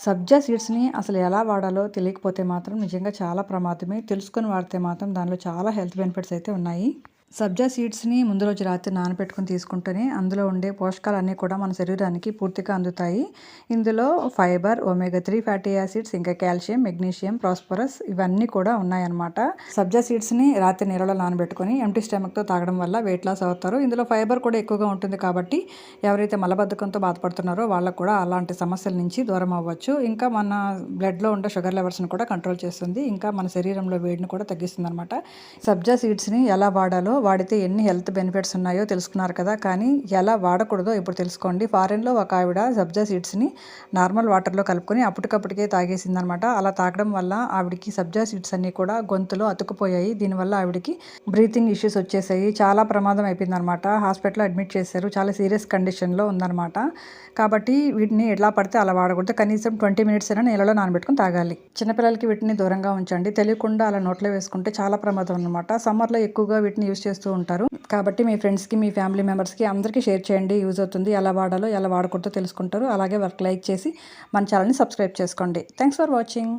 సబ్జా సీడ్స్‌ని అసలు ఎలా వాడాలో తెలియకపోతే మాత్రం నిజంగా చాలా ప్రమాదమే. తెలుసుకొని వాడితే మాత్రం దానిలో చాలా హెల్త్ బెనిఫిట్స్ అయితే ఉన్నాయి. సబ్జా సీడ్స్‌ని ముందు రోజు రాత్రి నానబెట్టుకొని తీసుకుంటేనే అందులో ఉండే పోషకాలన్నీ కూడా మన శరీరానికి పూర్తిగా అందుతాయి. ఇందులో ఫైబర్, ఒమేగా 3 ఫ్యాటీ యాసిడ్స్, ఇంకా కాల్షియం, మెగ్నీషియం, ఫాస్ఫరస్ ఇవన్నీ కూడా ఉన్నాయన్నమాట. సబ్జా సీడ్స్‌ని రాత్రి నీళ్ళలో నానబెట్టుకొని ఎంప్టీ స్టమక్‌తో తాగడం వల్ల వెయిట్ లాస్ అవుతారు. ఇందులో ఫైబర్ కూడా ఎక్కువగా ఉంటుంది కాబట్టి ఎవరైతే మలబద్ధకంతో బాధపడుతున్నారో వాళ్ళకు కూడా అలాంటి సమస్యల నుంచి దూరం అవ్వచ్చు. ఇంకా మన బ్లడ్‌లో ఉండే షుగర్ లెవెల్స్‌ని కూడా కంట్రోల్ చేస్తుంది. ఇంకా మన శరీరంలో వేడిని కూడా తగ్గిస్తుందన్నమాట. సబ్జా సీడ్స్‌ని ఎలా వాడాలో, వాడితే ఎన్ని హెల్త్ బెనిఫిట్స్ ఉన్నాయో తెలుసుకున్నారు కదా! కానీ ఎలా వాడకూడదో ఇప్పుడు తెలుసుకోండి. ఫారెన్‌లో ఒక ఆవిడ సబ్జా సీడ్స్‌ని నార్మల్ వాటర్‌లో కలుపుకొని అప్పటికప్పటికే తాగేసిందనమాట. అలా తాగడం వల్ల ఆవిడకి సబ్జా సీడ్స్ అన్నీ కూడా గొంతులో అతుక్కుపోయాయి. దీనివల్ల ఆవిడకి బ్రీతింగ్ ఇష్యూస్ వచ్చేసాయి. చాలా ప్రమాదం అయిపోయిందనమాట. హాస్పిటల్‌లో అడ్మిట్ చేశారు. చాలా సీరియస్ కండిషన్‌లో ఉందనమాట. కాబట్టి వీటిని ఎలా పడితే అలా వాడకూడదు. కనీసం 20 మినిట్స్ అయినా నీళ్ళలో నానబెట్టుకొని తాగాలి. చిన్నపిల్లలకి వీటిని దూరంగా ఉంచండి. తెలియకుండా అలా నోట్లో వేసుకుంటే చాలా ప్రమాదం అనమాట. సమ్మర్‌లో ఎక్కువగా వీటిని యూజ్ చేస్తూ ఉంటారు. కాబట్టి మీ ఫ్రెండ్స్‌కి, మీ ఫ్యామిలీ మెంబర్స్‌కి అందరికీ షేర్ చేయండి. యూజ్ అవుతుంది. ఎలా వాడాలో, ఎలా వాడకూడదో తెలుసుకుంటారు. అలాగే లైక్ చేసి మన ఛానల్‌ని సబ్స్క్రైబ్ చేసుకోండి. Thanks for watching.